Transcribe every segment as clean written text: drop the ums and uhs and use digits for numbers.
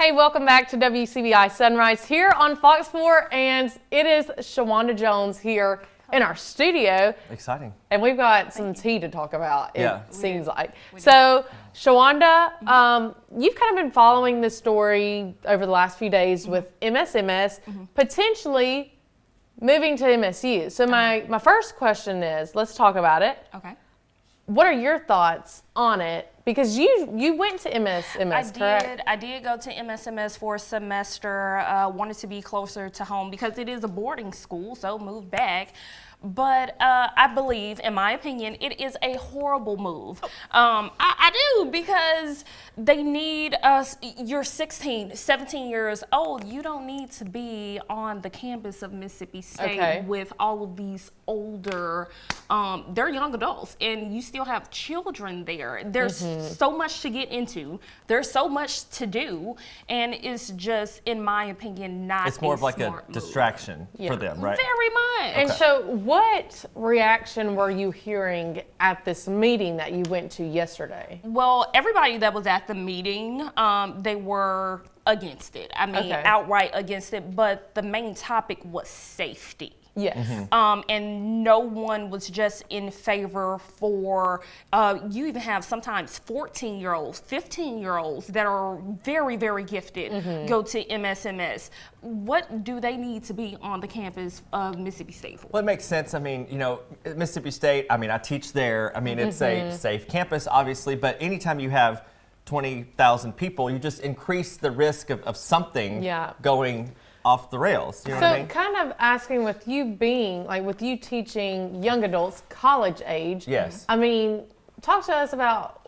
Hey, welcome back to WCBI Sunrise here on Fox 4, and it is Shawanda Jones here in our studio. Exciting. And we've got some tea to talk about, it seems like. We do. So, Shawanda, you've kind of been following this story over the last few days with MSMS potentially moving to MSU. So my first question is, let's talk about it. Okay. What are your thoughts on it? Because you went to MSMS, correct? I did go to MSMS for a semester. Wanted to be closer to home because it is a boarding school, so moved back. But I believe, in my opinion, it is a horrible move. I do, because they need us. You're 16, 17 years old. You don't need to be on the campus of Mississippi State with all of these older, they're young adults, and you still have children there. There's so much to get into. There's so much to do, and it's just, in my opinion, not. It's more of like a move. distraction for them, right? Very much. And so what reaction were you hearing at this meeting that you went to yesterday? Well, everybody that was at the meeting, they were against it. I mean, outright against it. But the main topic was safety. Yes. And no one was just in favor for, you even have sometimes 14-year-olds, 15-year-olds that are very, very gifted go to MSMS. What do they need to be on the campus of Mississippi State for? Well, it makes sense. I mean, you know, Mississippi State, I mean, I teach there. I mean, it's a safe campus, obviously, but anytime you have 20,000 people, you just increase the risk of something going off the rails. You know what I mean? Kind of asking, with you being, like, with you teaching young adults, college age. Yes. I mean, talk to us about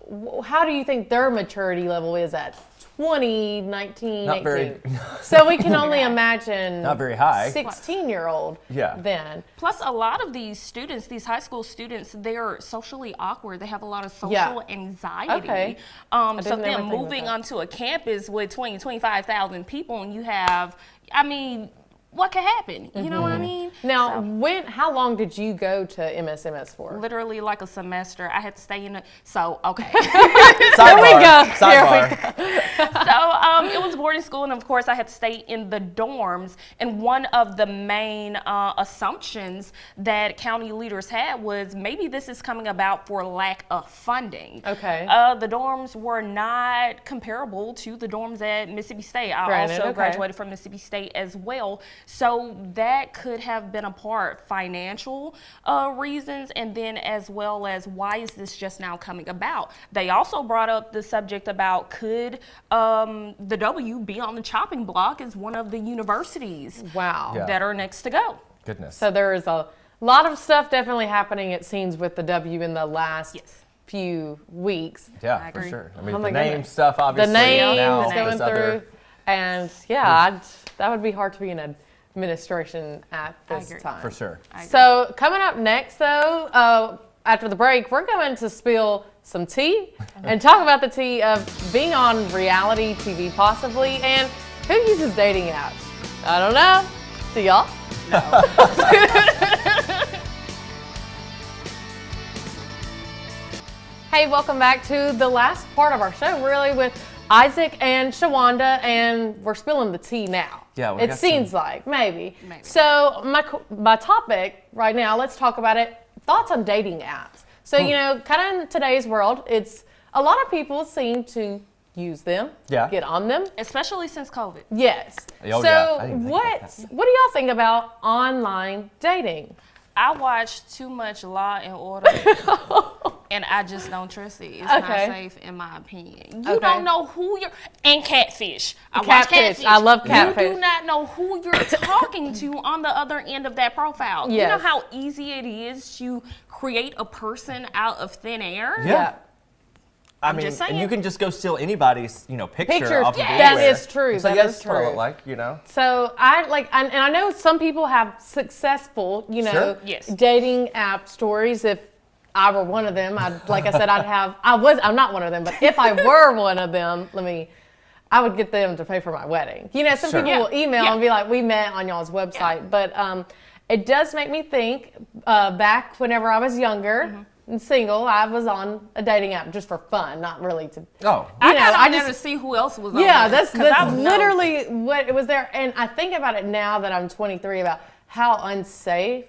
how do you think their maturity level is at 20, 19, Not 18? very. So we can only imagine. Not very high. 16-year-old. Then. Plus, a lot of these students, these high school students, they're socially awkward. They have a lot of social anxiety. So then moving onto a campus with 20, 25,000 people, and you have, I mean, what could happen? You know what I mean? Now, how long did you go to MSMS for? Literally like a semester. I had to stay in it. So, okay. There we go. Sidebar. So it was boarding school, and of course I had to stay in the dorms. And one of the main assumptions that county leaders had was maybe this is coming about for lack of funding. Okay. The dorms were not comparable to the dorms at Mississippi State. I also graduated from Mississippi State as well. So that could have been a part, financial reasons, and then as well as why is this just now coming about? They also brought up the subject about could the W be on the chopping block as one of the universities that are next to go. Goodness. So there is a lot of stuff definitely happening, it seems, with the W in the last few weeks. Yeah, for sure. I mean, the name stuff, obviously. The name now, is going through. And that would be hard to be in administration at this time. For sure. So coming up next, though, after the break, we're going to spill some tea and talk about the tea of being on reality TV possibly, and who uses dating apps. I don't know. Do y'all? No. Hey, welcome back to the last part of our show, really, with Isaac and Shawanda, and we're spilling the tea now. Yeah, it seems like, maybe. So my topic right now, let's talk about it, thoughts on dating apps. So, you know, kind of in today's world, it's a lot of people seem to use them, get on them. Especially since COVID. Yes. Oh, so what do y'all think about online dating? I watch too much Law and Order, and I just don't trust it. It's not safe, in my opinion. You don't know who you're, and catfish. I watch catfish. I love catfish. You do not know who you're talking to on the other end of that profile. Yes. You know how easy it is to create a person out of thin air? Yeah. I mean, just saying. and you can just go steal anybody's, picture off of anywhere. That is true. So That is what I true. look like, So and I know some people have successful, dating app stories. If I were one of them, like I said, I'm not one of them, but if I were one of them, I would get them to pay for my wedding. Some people will email and be like, we met on y'all's website. But it does make me think back whenever I was younger, single. I was on a dating app just for fun, not really to. Oh, I got on there to see who else was on there. Yeah, that's literally what it was there. And I think about it now that I'm 23 about how unsafe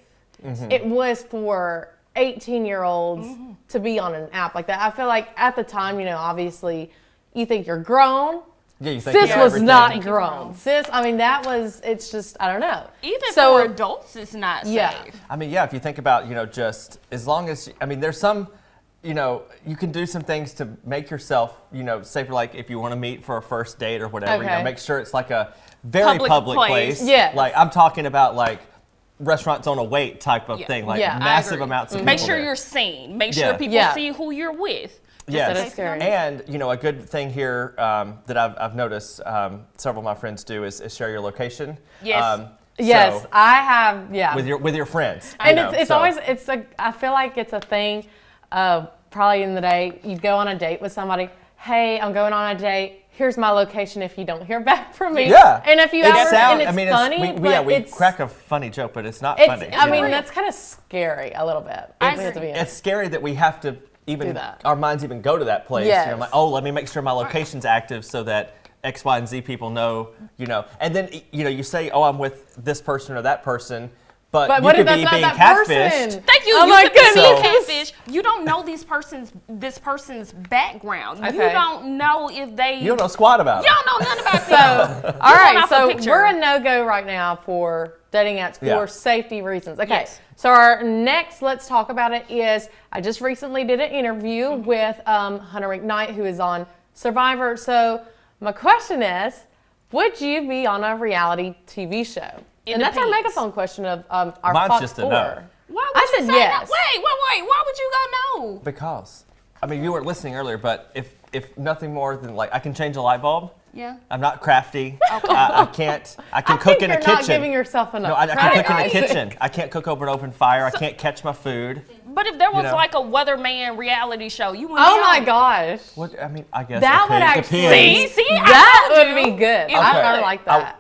it was for 18-year-olds to be on an app like that. I feel like at the time, obviously you think you're grown. Yeah, you think Sis was not grown. Sis, I mean, it's just, I don't know. Even for adults, it's not safe. Yeah. I mean, if you think about, just as long as, there's some, you can do some things to make yourself, safer, like if you want to meet for a first date or whatever, make sure it's like a very public place. Yeah. Like, I'm talking about like restaurants on a wait type of thing, like massive amounts of people Make sure there. You're seen. Make sure people see who you're with. Yes, and a good thing here that I've noticed several of my friends do is share your location. Yes. Yes, I have. Yeah. With your friends. And it's always I feel like it's a thing. Probably in the day you go on a date with somebody. Hey, I'm going on a date. Here's my location if you don't hear back from me. Yeah. In a few hours, and it's funny. We crack a funny joke, but it's not funny. I mean, that's kind of scary a little bit. It's scary that we have to even our minds even go to that place. Yes. Like, let me make sure my location's active so that X, Y, and Z people know, And then, you say, I'm with this person or that person, but you what could if be that's being not that catfished. person? Thank you. Oh You my could be goodness. catfish. You don't know this person's background. Okay. You don't know if they. You don't know squat about it. You don't know nothing about them. All right, so picture. we're a no-go right now for dating apps for safety reasons. Okay, Yes. so our next, let's talk about it, is I just recently did an interview with Hunter McKnight, who is on Survivor. So my question is, would you be on a reality TV show? And that's our megaphone question of our Mine's Fox just a 4. no. Why would I you said say yes. no? Wait. Why would you go no? Because, you weren't listening earlier, but if nothing more than like I can change a light bulb. Yeah. I'm not crafty. I can't. I can cook in a kitchen. You're not giving yourself enough. No, I can cook in a credit. kitchen. I can't cook over an open fire. I can't catch my food. But if there was like a weatherman reality show, you wouldn't. Oh my gosh. What I guess That would actually actually see that would be good. I like that.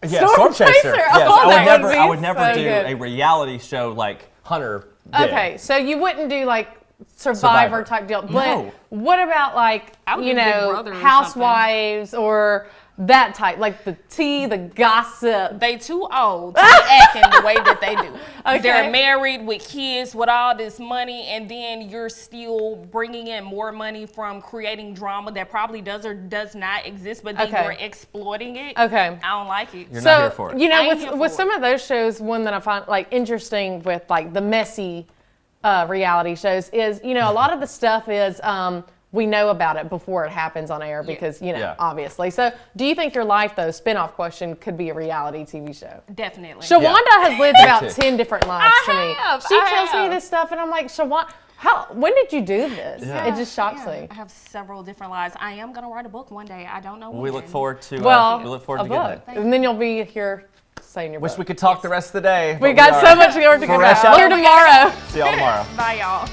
Yeah, Storm Chaser. Yes, that I would never so do good. a reality show like Hunter did. Okay, so you wouldn't do like Survivor type deal. But No. what about like, Housewives or that type, like the tea, the gossip? They too old to be acting the way that they do. Okay. They're married with kids with all this money, and then you're still bringing in more money from creating drama that probably does or does not exist, but then you're exploiting it. Okay. I don't like it. You're not here for it. With some of those shows, one that I find like interesting with like the messy reality shows is, a lot of the stuff is we know about it before it happens on air because, obviously. So do you think your life, though, spinoff question, could be a reality TV show? Definitely. Shawanda has lived about 10 different lives to me. She tells me have. this stuff, and I'm like, Shawanda, when did you do this? Yeah. It just shocks me. I have several different lives. I am going to write a book one day. I don't know when. We look forward to a getting book. it. And then you'll be here saying your Wish book. we could talk the rest of the day. We got so much more to get fresh about. out. Here tomorrow. See y'all tomorrow. Bye, y'all.